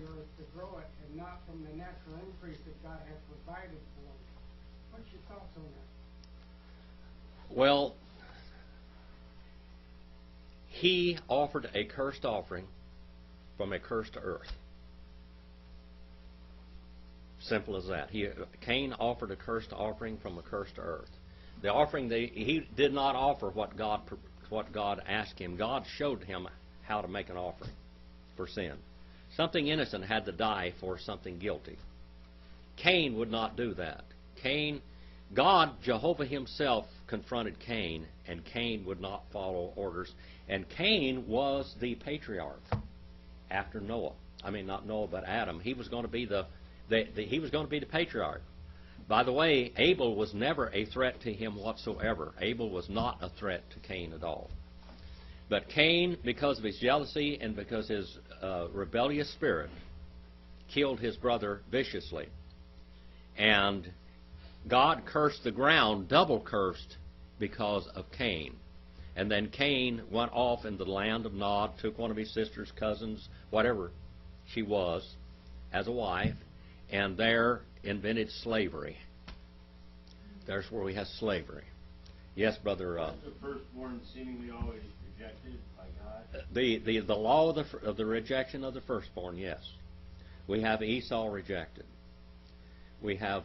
the earth to grow it, and not from the natural increase that God had provided for him. What's your thoughts on that? Well, he offered a cursed offering from a cursed earth. Simple as that. Cain offered a cursed offering from a cursed earth. The offering, he did not offer what God asked him. God showed him how to make an offering for sin. Something innocent had to die for something guilty. Cain would not do that. God, Jehovah himself, confronted Cain, and Cain would not follow orders. And Cain was the patriarch after Noah. I mean, not Noah, but Adam. He was going to be he was going to be the patriarch. By the way, Abel was never a threat to him whatsoever. Abel was not a threat to Cain at all. But Cain, because of his jealousy and because his rebellious spirit, killed his brother viciously. And God cursed the ground, double cursed, because of Cain. And then Cain went off into the land of Nod, took one of his sister's cousins, whatever she was, as a wife, and there invented slavery. There's where we have slavery. Yes, brother. Was the firstborn seemingly always rejected by God? The law of the rejection of the firstborn, yes. We have Esau rejected. We have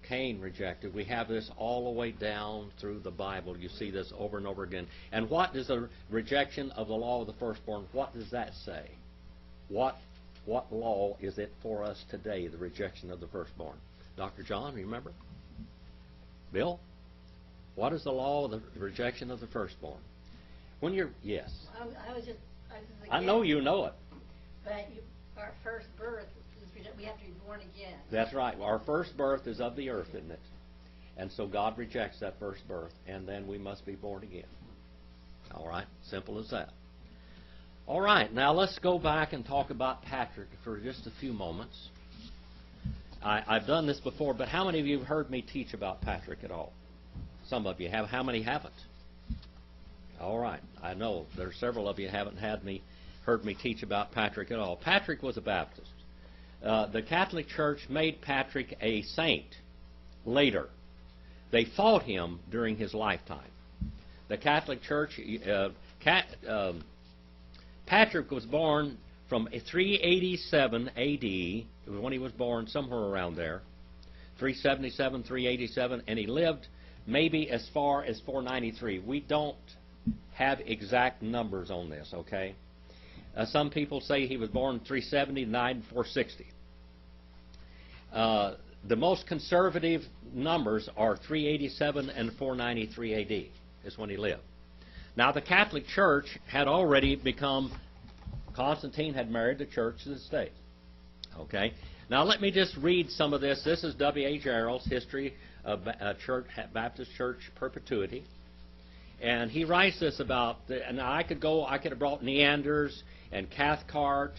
Cain rejected. We have this all the way down through the Bible. You see this over and over again. And what is the rejection of the law of the firstborn? What does that say? What law is it for us today, the rejection of the firstborn? Dr. John, remember? Bill? What is the law of the rejection of the firstborn? When you're, yes. I know you know it. But our first birth, we have to be born again. That's right. Our first birth is of the earth, isn't it? And so God rejects that first birth, and then we must be born again. All right? Simple as that. All right. Now let's go back and talk about Patrick for just a few moments. I've done this before, but how many of you have heard me teach about Patrick at all? Some of you have. How many haven't? All right. I know there are several of you haven't heard me teach about Patrick at all. Patrick was a Baptist. The Catholic Church made Patrick a saint later. They fought him during his lifetime. The Catholic Church, Patrick was born from 387 A.D., when he was born, somewhere around there, 377, 387, and he lived maybe as far as 493. We don't have exact numbers on this, okay? Some people say he was born 370, died 460. The most conservative numbers are 387 and 493 A.D. is when he lived. Now, the Catholic Church had already become, Constantine had married the Church of the State. Okay? Now, let me just read some of this. This is W.A. Gerald's History of Baptist Church Perpetuity. And he writes this about, and I could have brought Neanders and Cathcart,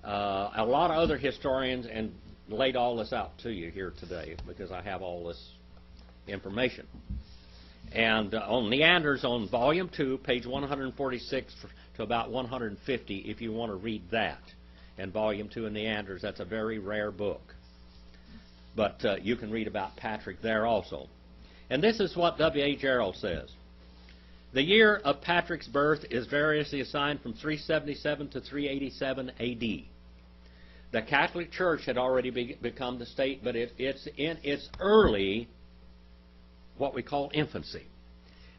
a lot of other historians, and laid all this out to you here today because I have all this information. And on Neanders, on Volume 2, page 146 to about 150, if you want to read that. And Volume 2 of Neanders, that's a very rare book. But you can read about Patrick there also. And this is what W.A. Gerald says. The year of Patrick's birth is variously assigned from 377 to 387 A.D. The Catholic Church had already become the state, but it's in its early, what we call infancy.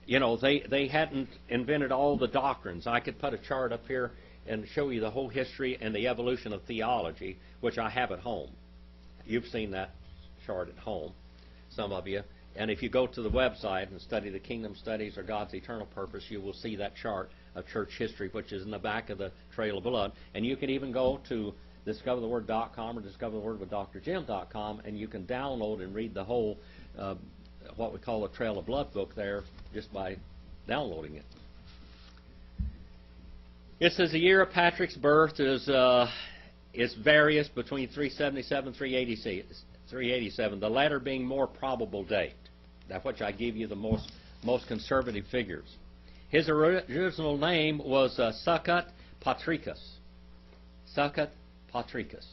You know, they hadn't invented all the doctrines. I could put a chart up here and show you the whole history and the evolution of theology, which I have at home. You've seen that chart at home, some of you. And if you go to the website and study the Kingdom Studies or God's Eternal Purpose, you will see that chart of church history, which is in the back of the Trail of Blood. And you can even go to discovertheword.com or discoverthewordwithdrjim.com, and you can download and read the whole, what we call the Trail of Blood book there, just by downloading it. It says the year of Patrick's birth is various between 377 and 387, the latter being more probable date. That which I give you the most conservative figures. His original name was Succat Patricus. Succat Patricus.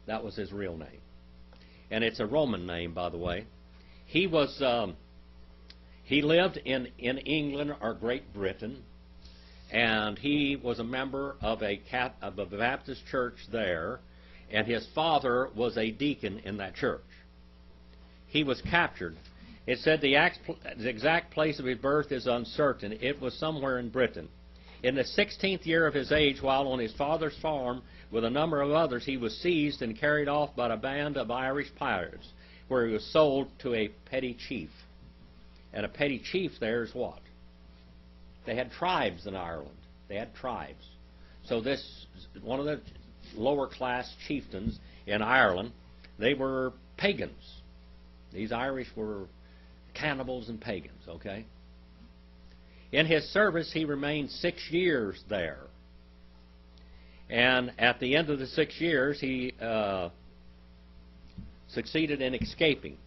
That was his real name. And it's a Roman name, by the way. He lived in England or Great Britain, and he was a member of a Baptist church there, and his father was a deacon in that church. He was captured. It said the exact place of his birth is uncertain. It was somewhere in Britain. In the 16th year of his age, while on his father's farm with a number of others, he was seized and carried off by a band of Irish pirates, where he was sold to a petty chief. And a petty chief there is what? They had tribes in Ireland. They had tribes. So this, one of the lower class chieftains in Ireland, they were pagans. These Irish were cannibals and pagans, okay? In his service, he remained 6 years there. And at the end of the 6 years, he succeeded in escaping.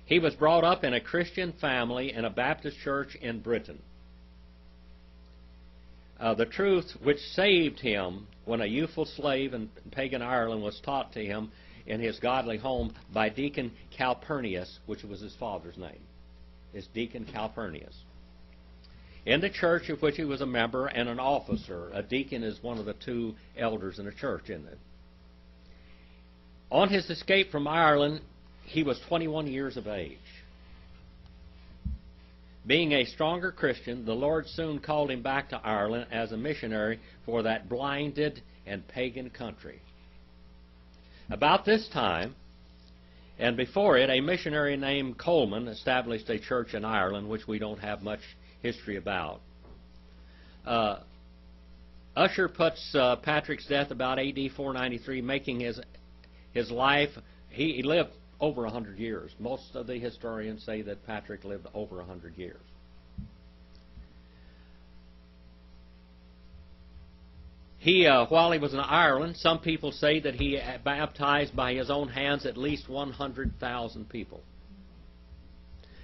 He was brought up in a Christian family in a Baptist church in Britain. The truth which saved him when a youthful slave in pagan Ireland was taught to him in his godly home by Deacon Calpurnius, which was his father's name, is Deacon Calpurnius. In the church of which he was a member and an officer. A deacon is one of the two elders in a church, isn't it? On his escape from Ireland, he was 21 years of age. Being a stronger Christian, the Lord soon called him back to Ireland as a missionary for that blinded and pagan country. About this time, and before it, a missionary named Coleman established a church in Ireland, which we don't have much history about. Usher puts Patrick's death about A.D. 493, making his life, he lived over 100 years. Most of the historians say that Patrick lived over 100 years. While he was in Ireland, some people say that he baptized by his own hands at least 100,000 people.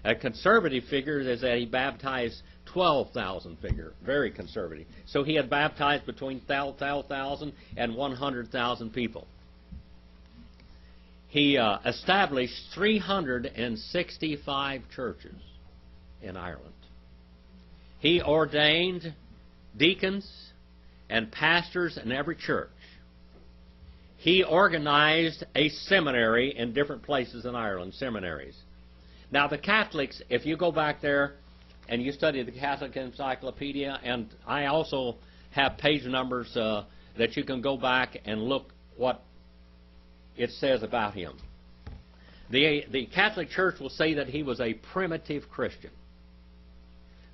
A conservative figure is that he baptized 12,000 figure, very conservative. So he had baptized between 12,000 and 100,000 people. He established 365 churches in Ireland. He ordained deacons and pastors in every church. He organized a seminary in different places in Ireland, seminaries. Now the Catholics, if you go back there and you study the Catholic Encyclopedia, and I also have page numbers that you can go back and look what it says about him. The Catholic Church will say that he was a primitive Christian.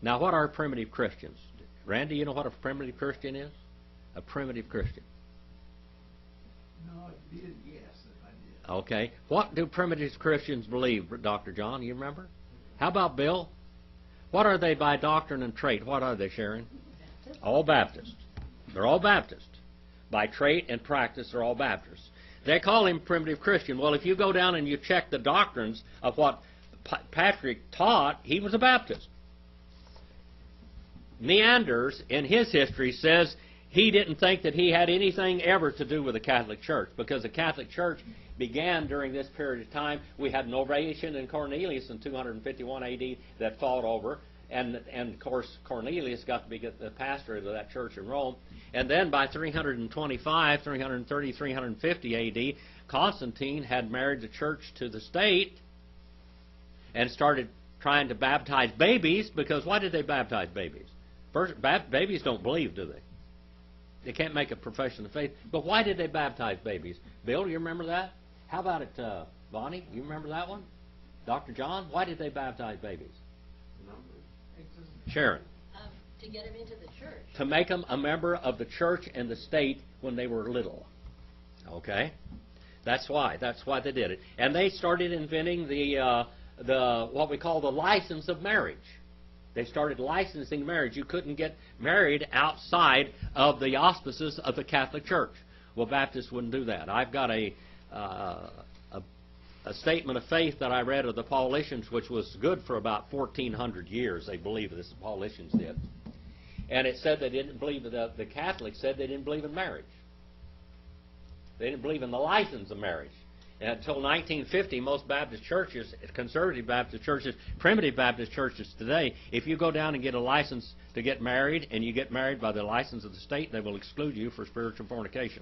Now what are primitive Christians? Randy, you know what a primitive Christian is? A primitive Christian. No, I did, yes, if I did. Okay. What do primitive Christians believe, Dr. John? You remember? How about Bill? What are they by doctrine and trait? What are they, Sharon? Baptist. All Baptist. They're all Baptist. By trait and practice, they're all Baptist. They call him primitive Christian. Well, if you go down and you check the doctrines of what Patrick taught, he was a Baptist. Neanders, in his history, says he didn't think that he had anything ever to do with the Catholic Church, because the Catholic Church began during this period of time. We had Novatian and Cornelius in 251 A.D. that fought over, and of course Cornelius got to be the pastor of that church in Rome. And then by 325, 330, 350 A.D., Constantine had married the church to the state and started trying to baptize babies, because why did they baptize babies? First, babies don't believe, do they? They can't make a profession of faith. But why did they baptize babies? Bill, do you remember that? How about it, Bonnie? You remember that one? Dr. John, why did they baptize babies? Sharon. To get him into the church. To make them a member of the church and the state when they were little. Okay? That's why. That's why they did it. And they started inventing the what we call the license of marriage. They started licensing marriage. You couldn't get married outside of the auspices of the Catholic Church. Well, Baptists wouldn't do that. I've got a statement of faith that I read of the Paulicians, which was good for about 1,400 years. They believe this, the Paulicians did. And it said they didn't believe, the Catholics said they didn't believe in marriage. They didn't believe in the license of marriage. And until 1950, most Baptist churches, conservative Baptist churches, primitive Baptist churches today, if you go down and get a license to get married, and you get married by the license of the state, they will exclude you for spiritual fornication.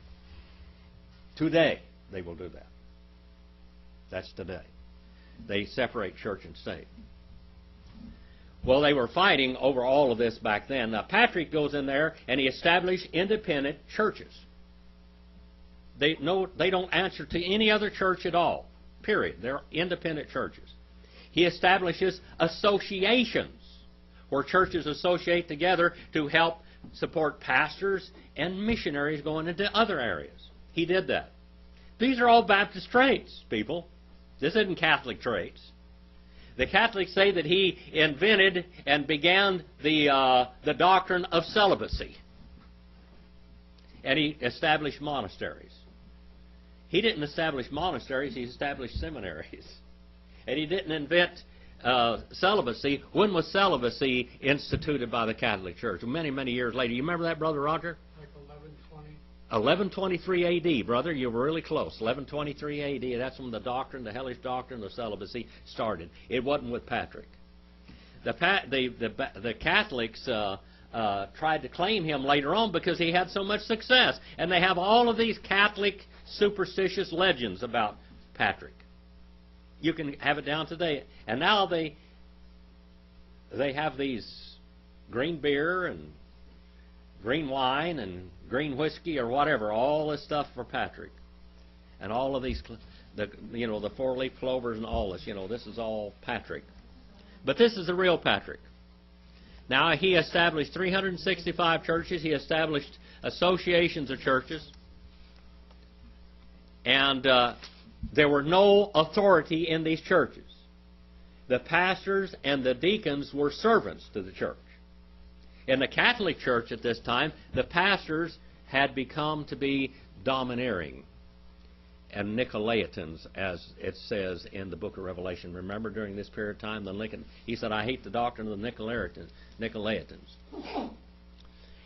Today, they will do that. That's today. They separate church and state. Well, they were fighting over all of this back then. Now, Patrick goes in there and he established independent churches. They don't answer to any other church at all, period. They're independent churches. He establishes associations where churches associate together to help support pastors and missionaries going into other areas. He did that. These are all Baptist traits, people. This isn't Catholic traits. The Catholics say that he invented and began the doctrine of celibacy. And he established monasteries. He didn't establish monasteries, he established seminaries. And he didn't invent celibacy. When was celibacy instituted by the Catholic Church? Many, many years later. You remember that, Brother Roger? Like 1120. 1123 A.D., brother. You were really close. 1123 A.D. That's when the doctrine, the hellish doctrine of celibacy started. It wasn't with Patrick. The Catholics tried to claim him later on because he had so much success. And they have all of these Catholic superstitious legends about Patrick. You can have it down today. And now they have these green beer and green wine and green whiskey or whatever, all this stuff for Patrick. And all of these, the four-leaf clovers and all this, this is all Patrick. But this is the real Patrick. Now, he established 365 churches. He established associations of churches. And there were no authority in these churches. The pastors and the deacons were servants to the church. In the Catholic Church at this time, the pastors had become to be domineering and Nicolaitans, as it says in the book of Revelation. Remember, during this period of time, he said, I hate the doctrine of the Nicolaitans.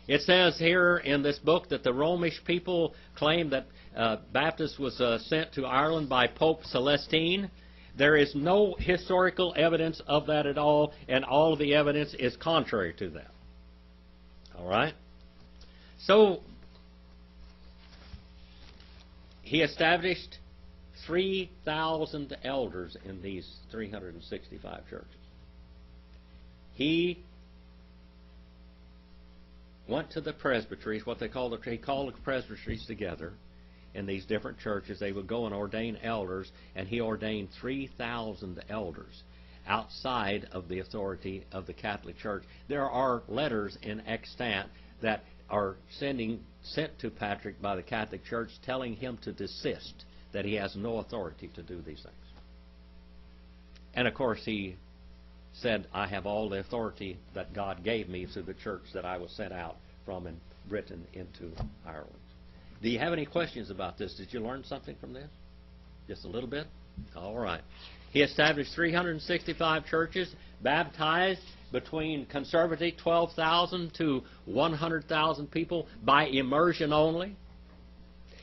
It says here in this book that the Romish people claim that Baptist was sent to Ireland by Pope Celestine. There is no historical evidence of that at all, and all of the evidence is contrary to that. All right? So, he established 3,000 elders in these 365 churches. He went to the presbyteries, he called the presbyteries together in these different churches. They would go and ordain elders, and he ordained 3,000 elders outside of the authority of the Catholic Church. There are letters in extant that are sent to Patrick by the Catholic Church telling him to desist, that he has no authority to do these things. And of course he said, I have all the authority that God gave me through the church that I was sent out from in Britain into Ireland. Do you have any questions about this? Did you learn something from this? Just a little bit? All right. He established 365 churches, baptized between conservative 12,000 to 100,000 people by immersion only.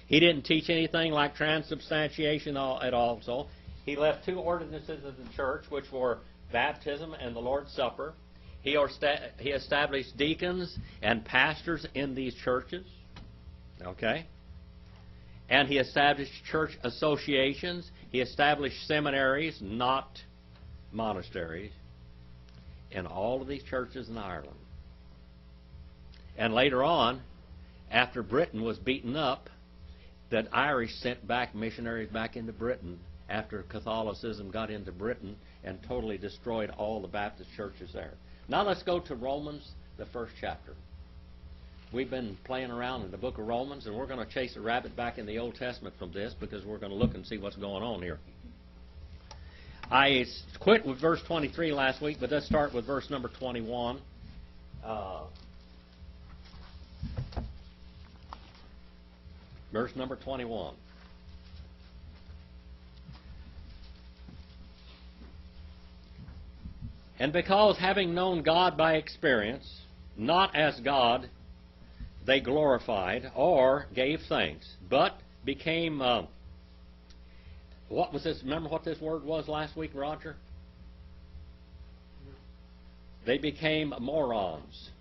He didn't teach anything like transubstantiation at all. So he left two ordinances of the church, which were baptism and the Lord's Supper. He established deacons and pastors in these churches. Okay? And he established church associations. He established seminaries, not monasteries, in all of these churches in Ireland. And later on, after Britain was beaten up, that Irish sent back missionaries back into Britain after Catholicism got into Britain and totally destroyed all the Baptist churches there. Now let's go to Romans, the first chapter. We've been playing around in the book of Romans, and we're going to chase a rabbit back in the Old Testament from this because we're going to look and see what's going on here. I quit with verse 23 last week, but let's start with verse number 21. Verse number 21. And because having known God by experience, not as God, they glorified or gave thanks, but became, what was this? Remember what this word was last week, Roger? They became morons.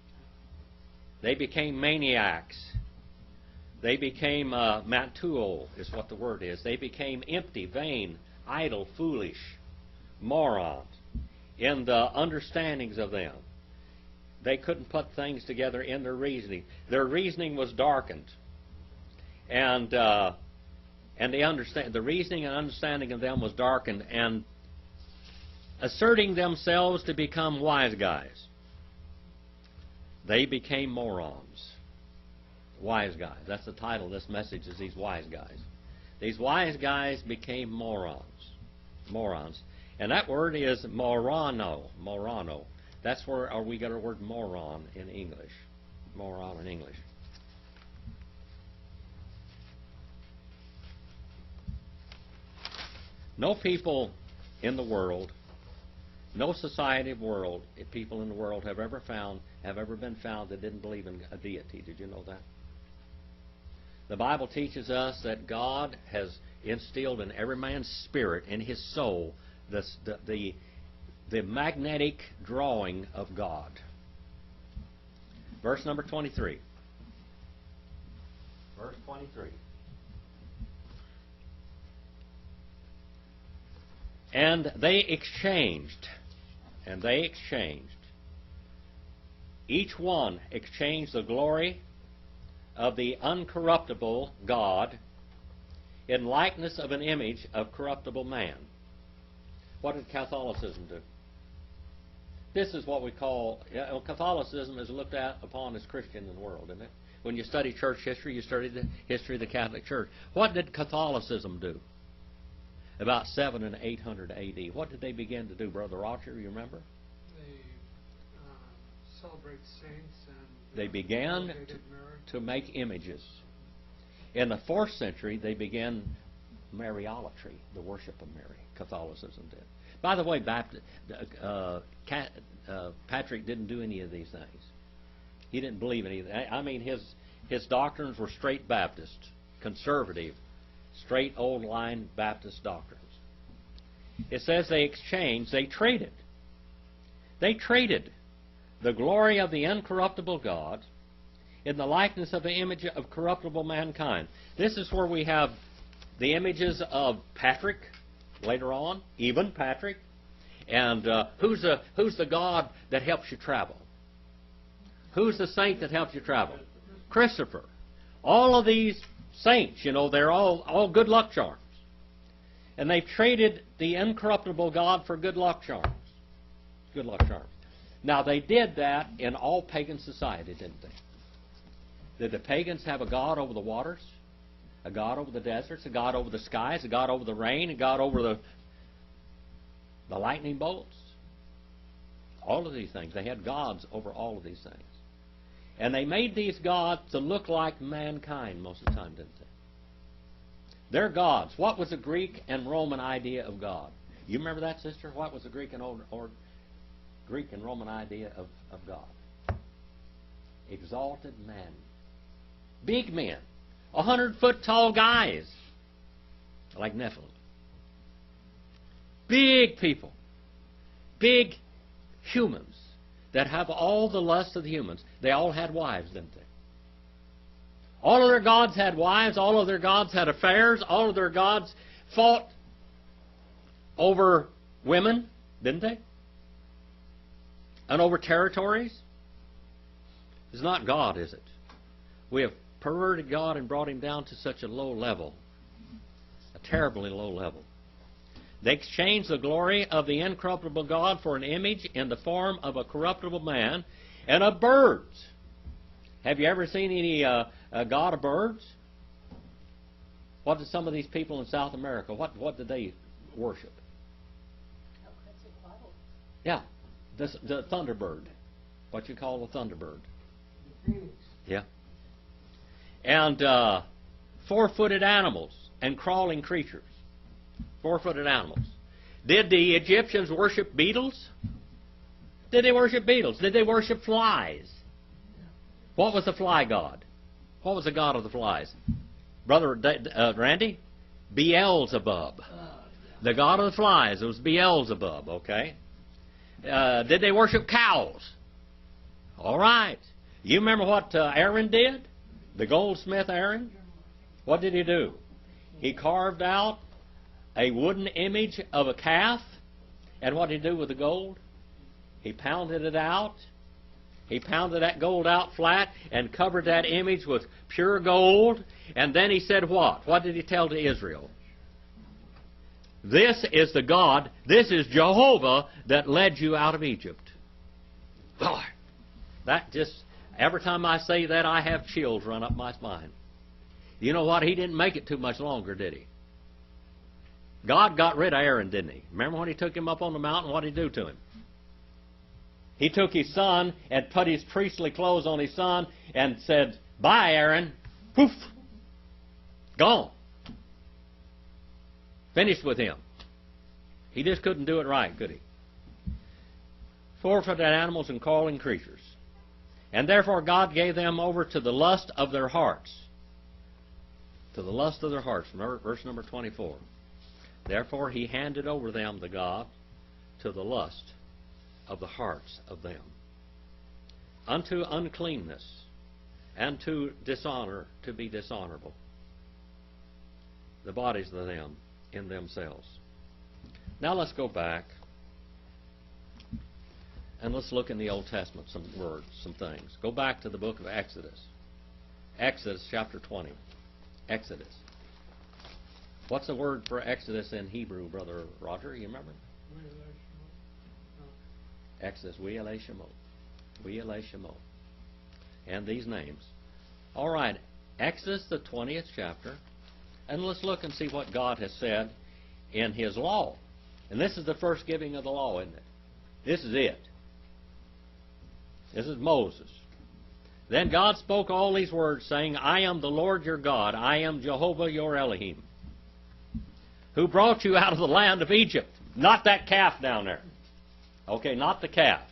They became maniacs. They became matuo, is what the word is. They became empty, vain, idle, foolish, morons in the understandings of them. They couldn't put things together in their reasoning. Their reasoning was darkened. And the reasoning and understanding of them was darkened, and asserting themselves to become wise guys, they became morons. Wise guys. That's the title of this message, is these wise guys. These wise guys became morons. Morons. And that word is morano. Morano. That's where we got our word moron in English. Moron in English. No people in the world, no society of world, people in the world have ever been found that didn't believe in a deity. Did you know that? The Bible teaches us that God has instilled in every man's spirit, in his soul, the magnetic drawing of God. Verse number 23. Verse 23. And they exchanged. Each one exchanged the glory of the uncorruptible God in likeness of an image of corruptible man. What did Catholicism do? This is what we call, Catholicism is looked at upon as Christian in the world, isn't it? When you study church history, you study the history of the Catholic Church. What did Catholicism do? About 700 and 800 A.D. What did they begin to do, Brother Roger? You remember? They celebrate saints and they began to make images. In the 4th century, they began Mariolatry, the worship of Mary. Catholicism did. By the way, Patrick didn't do any of these things. He didn't believe in anything. I mean, his doctrines were straight Baptist, conservative, straight old line Baptist doctrines. It says they exchanged, they traded. They traded the glory of the incorruptible God in the likeness of the image of corruptible mankind. This is where we have the images of Patrick later on, even Patrick. And who's the God that helps you travel? Who's the saint that helps you travel? Christopher. All of these saints, they're all good luck charms. And they've traded the incorruptible God for good luck charms. Good luck charms. Now, they did that in all pagan society, didn't they? Did the pagans have a God over the waters? A God over the deserts? A God over the skies? A God over the rain? A God over the lightning bolts? All of these things. They had gods over all of these things. And they made these gods to look like mankind most of the time, didn't they? They're gods. What was the Greek and Roman idea of God? You remember that, sister? What was the Greek and Roman idea of God? Exalted men. Big men. 100-foot tall guys. Like Nephilim. Big people. Big humans that have all the lust of the humans. They all had wives, didn't they? All of their gods had wives. All of their gods had affairs. All of their gods fought over women, didn't they? And over territories. It's not God, is it? We have perverted God and brought him down to such a low level. A terribly low level. They exchanged the glory of the incorruptible God for an image in the form of a corruptible man and of birds. Have you ever seen any god of birds? What did some of these people in South America, what did they worship? Yeah, the thunderbird. What you call a thunderbird. the phoenix. Yeah. And 4-footed animals and crawling creatures. 4-footed animals. Did the Egyptians worship beetles? Did they worship beetles? Did they worship flies? What was the fly god? What was the god of the flies? Brother Randy? Beelzebub. The god of the flies. It was Beelzebub, okay? Did they worship cows? All right. You remember what Aaron did? The goldsmith Aaron? What did he do? He carved out a wooden image of a calf. And what did he do with the gold? He pounded it out. He pounded that gold out flat and covered that image with pure gold. And then he said what? What did he tell to Israel? This is the God, this is Jehovah that led you out of Egypt. Boy, that just, every time I say that, I have chills run up my spine. You know what? He didn't make it too much longer, did he? God got rid of Aaron, didn't he? Remember when he took him up on the mountain, what did he do to him? He took his son and put his priestly clothes on his son and said, "Bye, Aaron." Poof. Gone. Finished with him. He just couldn't do it right, could he? Four-footed animals and crawling creatures. And therefore God gave them over to the lust of their hearts. To the lust of their hearts. Remember verse number 24. Therefore he handed over them, the God, to the lust of the hearts of them, unto uncleanness, and to dishonor, to be dishonorable, the bodies of them in themselves. Now let's go back and let's look in the Old Testament, some words, some things. Go back to the book of Exodus. Exodus chapter 20. Exodus. What's the word for Exodus in Hebrew, Brother Roger? You remember? Exodus, We'ele Shemot. We'ele Shemot. And these names. All right, Exodus, the 20th chapter. And let's look and see what God has said in His law. And this is the first giving of the law, isn't it? This is it. This is Moses. Then God spoke all these words, saying, I am the Lord your God. I am Jehovah your Elohim, who brought you out of the land of Egypt. Not that calf down there. Okay, not the calf.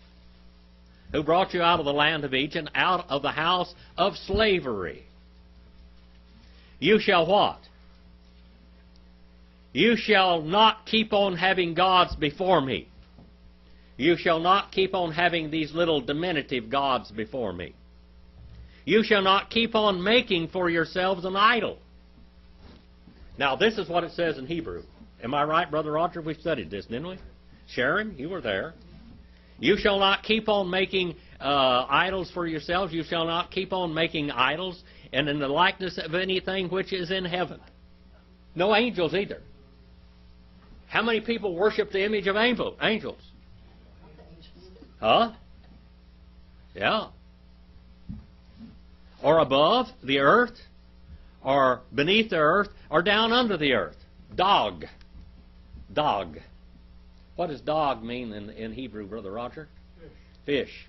Who brought you out of the land of Egypt, out of the house of slavery. You shall what? You shall not keep on having gods before me. You shall not keep on having these little diminutive gods before me. You shall not keep on making for yourselves an idol. Now, this is what it says in Hebrew. Am I right, Brother Roger? We studied this, didn't we? Sharon, you were there. You shall not keep on making idols for yourselves. You shall not keep on making idols and in the likeness of anything which is in heaven. No angels either. How many people worship the image of angels? Huh? Yeah. Or above the earth, or beneath the earth, or down under the earth. Dog. Dog. What does dog mean in Hebrew, Brother Roger? Fish.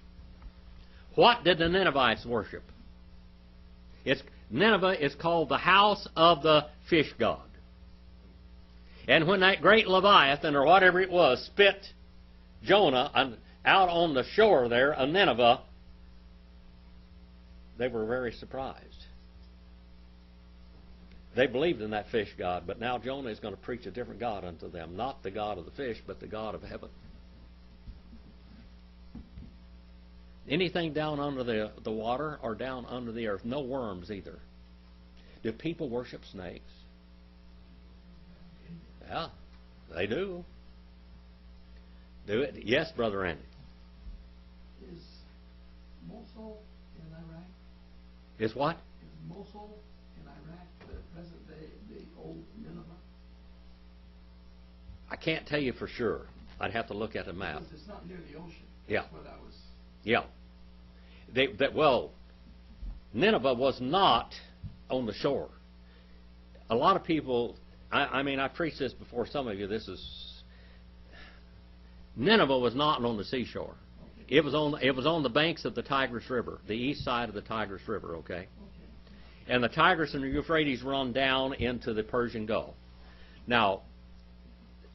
What did the Ninevites worship? Nineveh is called the house of the fish god. And when that great Leviathan, or whatever it was, spit Jonah out on the shore there of Nineveh, they were very surprised. They believed in that fish god, but now Jonah is going to preach a different God unto them. Not the God of the fish, but the God of heaven. Anything down under the water or down under the earth. No worms either. Do people worship snakes? Yeah, they do. Do it? Yes, Brother Randy. Is Mosul in Iraq? Is what? Is Mosul in Iraq the present day, the old Nineveh? I can't tell you for sure. I'd have to look at a map. Because it's not near the ocean. Yeah. That's what I was... Yeah. Well, Nineveh was not on the shore. A lot of people, I mean, I preached this before some of you. Nineveh was not on the seashore. Okay. It was on the banks of the Tigris River, the east side of the Tigris River, okay? And the Tigris and the Euphrates run down into the Persian Gulf. Now,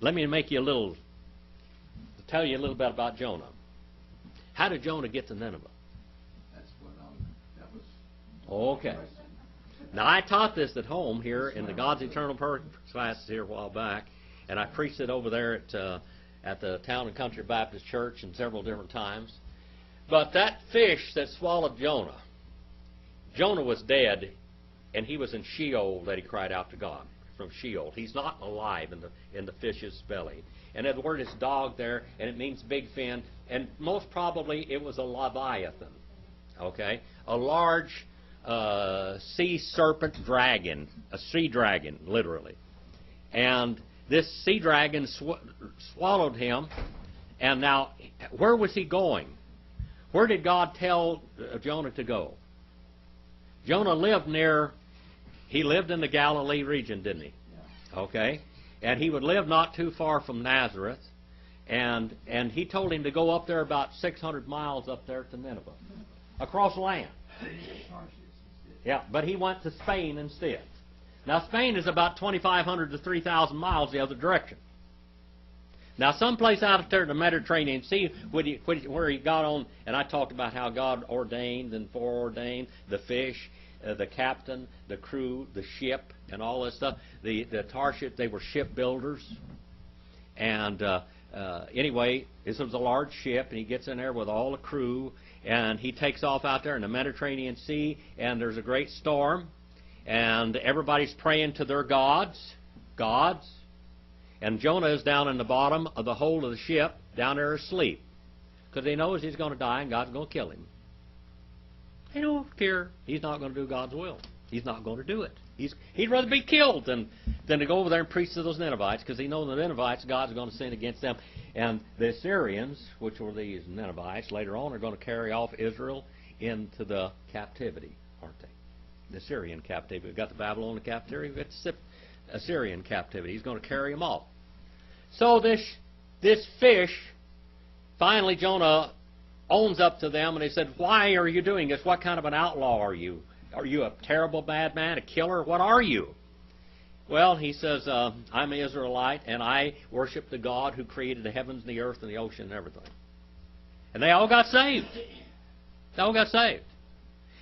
let me tell you a little bit about Jonah. How did Jonah get to Nineveh? That's what that was... Okay. Now, I taught this at home here in the God's Eternal Purpose classes here a while back, and I preached it over there at the Town and Country Baptist Church and several different times. But that fish that swallowed Jonah, Jonah was dead, and he was in Sheol that he cried out to God from Sheol. He's not alive in the fish's belly. And the word is dog there, and it means big fin, and most probably it was a leviathan, okay? A large sea serpent dragon, a sea dragon, literally. And this sea dragon swallowed him, and now, where was he going? Where did God tell Jonah to go? Jonah lived he lived in the Galilee region, didn't he? Yeah. Okay. And he would live not too far from Nazareth, and he told him to go up there about 600 miles up there to Nineveh, across land. Yeah, but he went to Spain instead. Now, Spain is about 2,500 to 3,000 miles the other direction. Now, someplace out there in the Mediterranean Sea, where he got on, and I talked about how God ordained and foreordained the fish, the captain, the crew, the ship, and all this stuff. The Tarshish, they were shipbuilders. And anyway, this was a large ship, and he gets in there with all the crew, and he takes off out there in the Mediterranean Sea, and there's a great storm, and everybody's praying to their gods. And Jonah is down in the bottom of the hold of the ship, down there asleep, because he knows he's going to die and God's going to kill him. He don't care. He's not going to do God's will. He's not going to do it. He'd rather be killed than to go over there and preach to those Ninevites, because he knows the Ninevites, God's going to sin against them. And the Assyrians, which were these Ninevites, later on are going to carry off Israel into the captivity, aren't they? The Assyrian captivity. We've got the Babylonian captivity. We've got the Assyrian captivity. He's going to carry them off. So this fish, finally Jonah owns up to them, and he said, "Why are you doing this? What kind of an outlaw are you? Are you a terrible bad man, a killer? What are you?" Well, he says, "I'm an Israelite, and I worship the God who created the heavens and the earth and the ocean and everything." And they all got saved. They all got saved.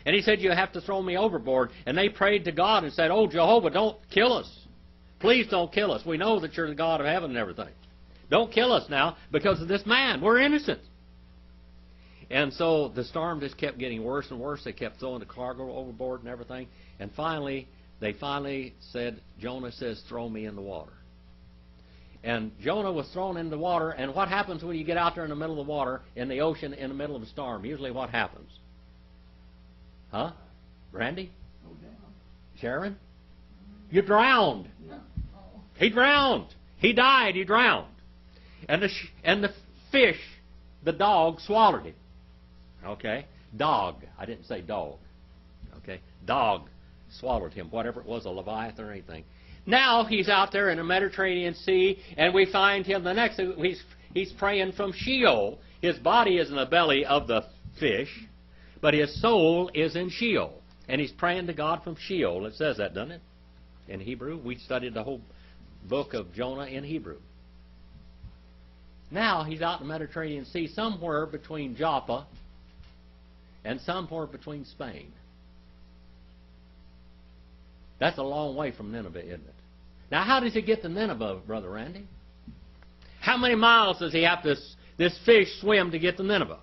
And he said, "You have to throw me overboard." And they prayed to God and said, "Oh, Jehovah, don't kill us. Please don't kill us. We know that you're the God of heaven and everything. Don't kill us now because of this man. We're innocent." And so the storm just kept getting worse and worse. They kept throwing the cargo overboard and everything. And they finally said, Jonah says, "Throw me in the water." And Jonah was thrown in the water. And what happens when you get out there in the middle of the water, in the ocean, in the middle of a storm? Usually what happens? Huh? Randy? Go down. Sharon? You drowned. Yeah. He drowned. He died. He drowned. And the fish, the dog, swallowed him. Okay? Dog. I didn't say dog. Okay? Dog swallowed him, whatever it was, a leviathan or anything. Now he's out there in the Mediterranean Sea, and we find him the next. He's praying from Sheol. His body is in the belly of the fish, but his soul is in Sheol. And he's praying to God from Sheol. It says that, doesn't it? In Hebrew. We studied the whole book of Jonah in Hebrew. Now he's out in the Mediterranean Sea, somewhere between Joppa and somewhere between Spain. That's a long way from Nineveh, isn't it? Now, how does he get to Nineveh, Brother Randy? How many miles does he have this fish swim to get to Nineveh?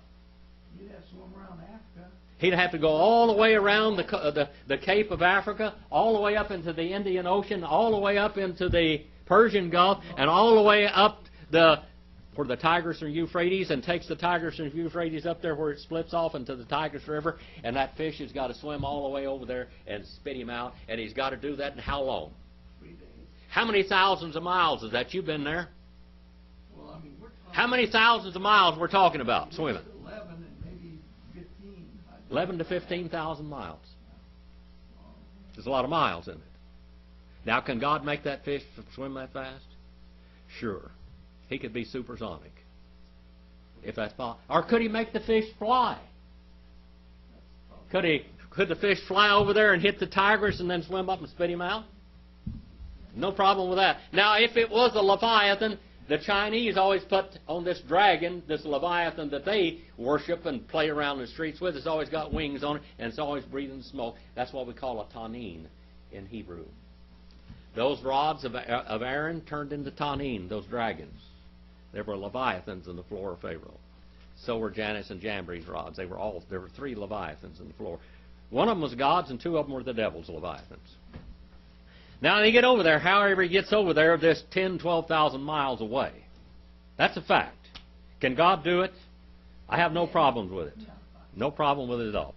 You'd have to swim around Africa. He'd have to go all the way around the Cape of Africa, all the way up into the Indian Ocean, all the way up into the Persian Gulf, and all the way up where the Tigris and Euphrates, and takes the Tigris and Euphrates up there where it splits off into the Tigris River, and that fish has got to swim all the way over there and spit him out, and he's got to do that in how long? 3 days. How many thousands of miles is that? You've been there. Well, I mean, we're talking How many thousands of miles we're talking about swimming? 11 and maybe 15. 11 to 15,000 miles. There's a lot of miles in it. Now, can God make that fish swim that fast? Sure. He could be supersonic, if that's possible. Or could he make the fish fly? Could the fish fly over there and hit the Tigris and then swim up and spit him out? No problem with that. Now, if it was a leviathan, The Chinese always put on this dragon, this Leviathan that they worship and play around the streets with. It's always got wings on it, and it's always breathing smoke. That's what we call a tanin in Hebrew. Those rods of Aaron turned into tanin, those dragons. There were Leviathans in the floor of Pharaoh. So were Janus and Jambres rods. There were 3 Leviathans in the floor. One of them was God's, and 2 of them were the devil's Leviathans. Now, they get over there, however he gets over there, this 10,000, 12,000 miles away. That's a fact. Can God do it? I have no problems with it. No problem with it at all.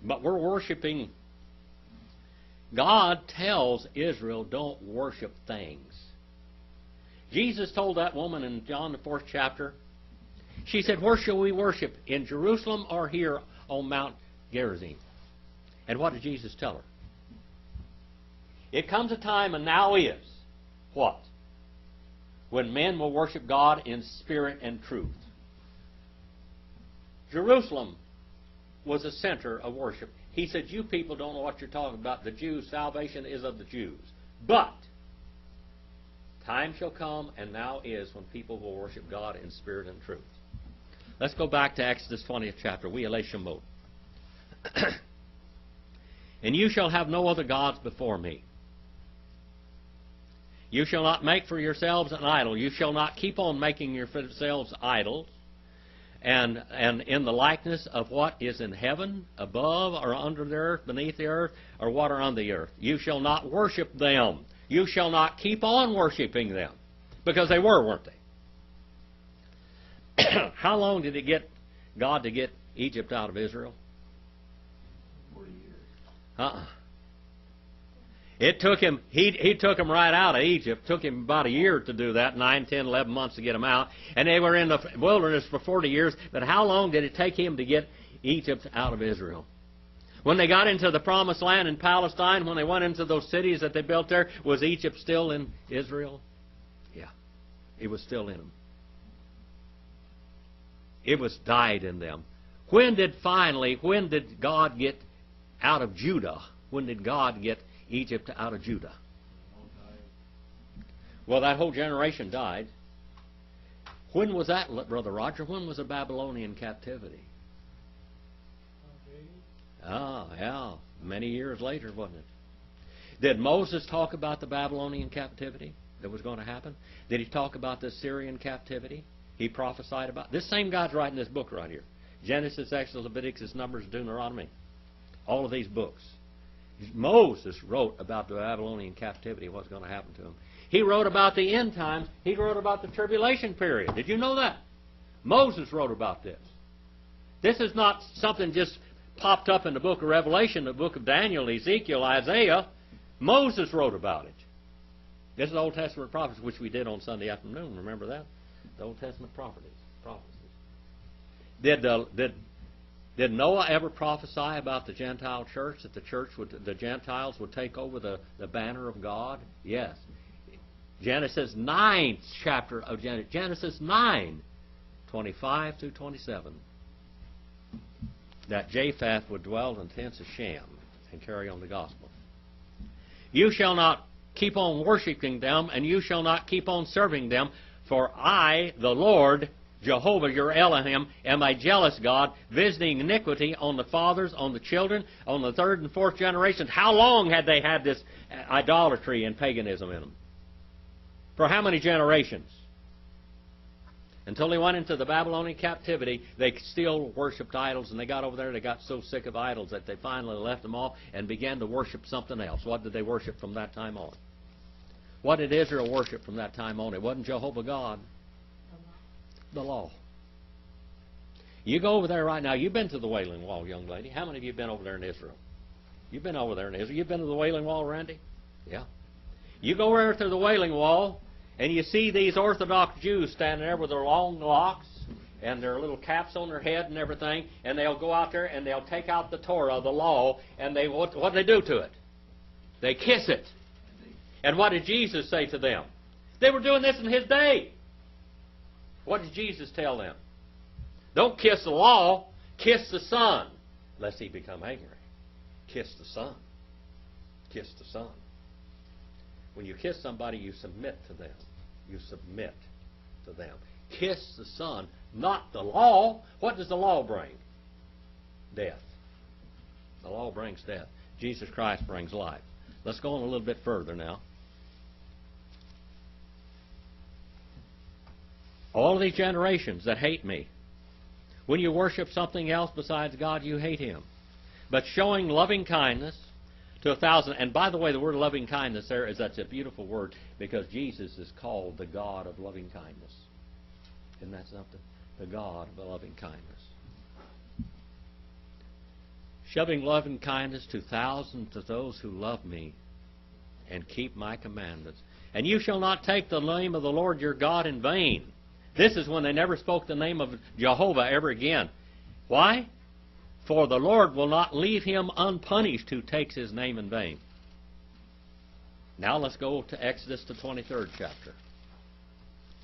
But we're worshiping. God tells Israel, don't worship things. Jesus told that woman in John the 4th chapter, she said, where shall we worship? In Jerusalem or here on Mount Gerizim? And what did Jesus tell her? It comes a time, and now is, what? When men will worship God in spirit and truth. Jerusalem was a center of worship. He said, you people don't know what you're talking about. The Jews, salvation is of the Jews. But time shall come, and now is, when people will worship God in spirit and truth. Let's go back to Exodus 20th chapter. We Shemot. And you shall have no other gods before me. You shall not make for yourselves an idol. You shall not keep on making yourselves idols. And in the likeness of what is in heaven, above, or under the earth, beneath the earth, or what are on the earth. You shall not worship them. You shall not keep on worshiping them. Because they were, weren't they? How long did it get God to get Egypt out of Israel? 40 years. It took him, he took them right out of Egypt. Took him about a year to do that, 9, 10, 11 months to get them out. And they were in the wilderness for 40 years. But how long did it take him to get Egypt out of Israel? When they got into the promised land in Palestine, when they went into those cities that they built there, was Egypt still in Israel? Yeah, it was still in them. It was died in them. When did God get out of Judah? When did God get Egypt out of Judah? Well, that whole generation died. When was that, Brother Roger? When was the Babylonian captivity? Oh, yeah. Many years later, wasn't it? Did Moses talk about the Babylonian captivity that was going to happen? Did he talk about the Syrian captivity? He prophesied about. This same guy's writing this book right here. Genesis, Exodus, Leviticus, Numbers, Deuteronomy. All of these books. Moses wrote about the Babylonian captivity, what's going to happen to him. He wrote about the end times. He wrote about the tribulation period. Did you know that? Moses wrote about this. This is not something just popped up in the book of Revelation, the book of Daniel, Ezekiel, Isaiah. Moses wrote about it. This is the Old Testament prophecies, which we did on Sunday afternoon. Remember that? The Old Testament prophecies. Did Noah ever prophesy about the Gentile church, that the Gentiles would take over the banner of God? Yes. Genesis 9th chapter of Genesis 9, 25 through 27. That Japheth would dwell in tents of Shem and carry on the gospel. You shall not keep on worshiping them, and you shall not keep on serving them, for I, the Lord, Jehovah, your Elohim, am a jealous God, visiting iniquity on the fathers, on the children, on the 3rd and 4th generations. How long had they had this idolatry and paganism in them? For how many generations? Until they went into the Babylonian captivity, they still worshipped idols, and they got over there, they got so sick of idols that they finally left them all and began to worship something else. What did they worship from that time on? What did Israel worship from that time on? It wasn't Jehovah God. The law. You go over there right now. You've been to the Wailing Wall, young lady. How many of you have been over there in Israel? You've been over there in Israel. You've been to the Wailing Wall, Randy? Yeah. You go over to the Wailing Wall, and you see these Orthodox Jews standing there with their long locks and their little caps on their head and everything, and they'll go out there and they'll take out the Torah, the law, and what do they do to it? They kiss it. And what did Jesus say to them? They were doing this in His day. What did Jesus tell them? Don't kiss the law, kiss the Son, lest He become angry. Kiss the Son. Kiss the Son. When you kiss somebody, you submit to them. You submit to them. Kiss the Son, not the law. What does the law bring? Death. The law brings death. Jesus Christ brings life. Let's go on a little bit further now. All of these generations that hate me, when you worship something else besides God, you hate Him. But showing loving kindness to 1,000, and by the way, the word loving kindness that's a beautiful word, because Jesus is called the God of loving kindness. Isn't that something? The God of loving kindness. Showing loving kindness to thousands of those who love me and keep my commandments. And you shall not take the name of the Lord your God in vain. This is when they never spoke the name of Jehovah ever again. Why? For the Lord will not leave him unpunished who takes his name in vain. Now let's go to Exodus, the 23rd chapter.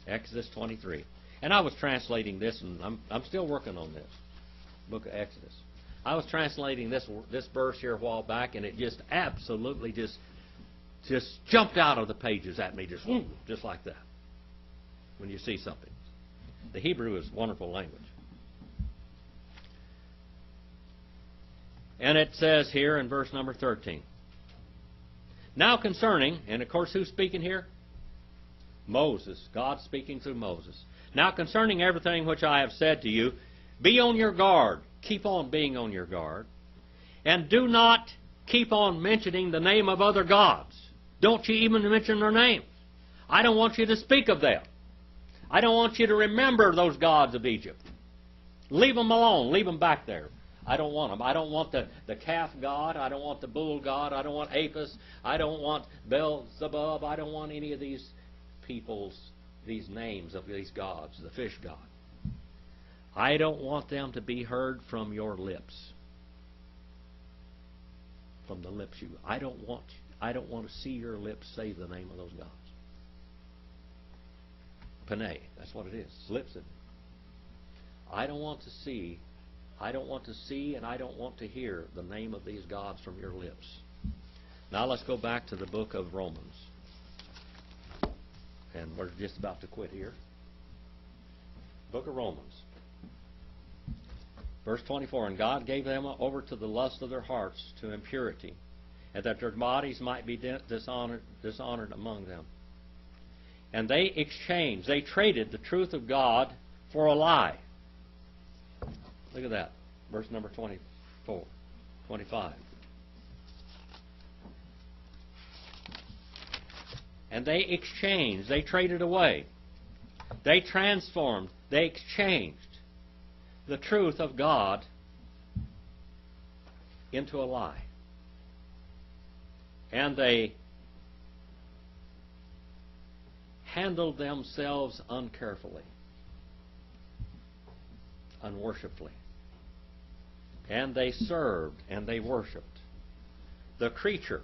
Exodus 23. And I was translating this, and I'm still working on this. Book of Exodus. I was translating this verse here a while back, and it just absolutely just jumped out of the pages at me, just like that. When you see something. The Hebrew is a wonderful language. And it says here in verse number 13. Now concerning, and of course who's speaking here? Moses. God speaking through Moses. Now concerning everything which I have said to you, be on your guard. Keep on being on your guard. And do not keep on mentioning the name of other gods. Don't you even mention their names. I don't want you to speak of them. I don't want you to remember those gods of Egypt. Leave them alone. Leave them back there. I don't want them. I don't want the calf god. I don't want the bull god. I don't want Apis. I don't want Beelzebub. I don't want any of these these names of these gods, the fish god. I don't want them to be heard from your lips. From the lips you. I don't want to see your lips say the name of those gods. Panay, that's what it is. Lips. I don't want to see, and I don't want to hear the name of these gods from your lips. Now let's go back to the book of Romans. And we're just about to quit here. Book of Romans. Verse 24, and God gave them over to the lust of their hearts to impurity, and that their bodies might be dishonored among them. And they traded the truth of God for a lie. Look at that. Verse number 25. And they traded away. They transformed, they exchanged the truth of God into a lie. And they handled themselves uncarefully, unworshipfully. And they served and they worshipped the creature,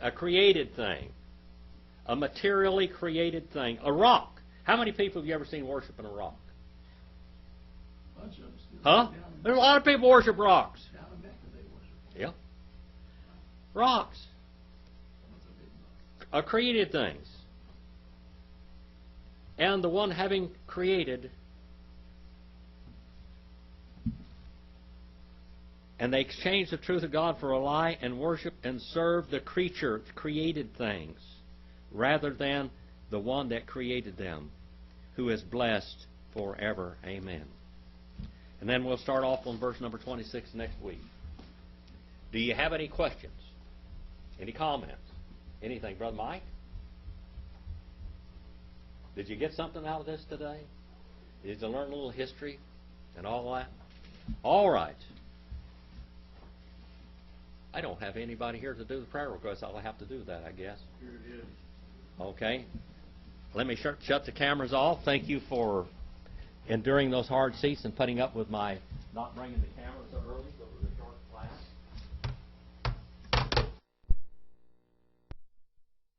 a created thing, a materially created thing, a rock. How many people have you ever seen worshiping a rock? Bunch of them still. Huh? There's a lot of people worship rocks. Down in Mecca they worship. Yeah. Rocks. What's a big rock? Are created things. And the one having created, and they exchanged the truth of God for a lie and worship and serve the creature, created things, rather than the one that created them, who is blessed forever. Amen. And then we'll start off on verse number 26 next week. Do you have any questions? Any comments? Anything, Brother Mike? Did you get something out of this today? Did you learn a little history and all that? All right. I don't have anybody here to do the prayer request. I'll have to do that, I guess. Here it is. Okay. Let me shut the cameras off. Thank you for enduring those hard seats and putting up with my not bringing the camera so early.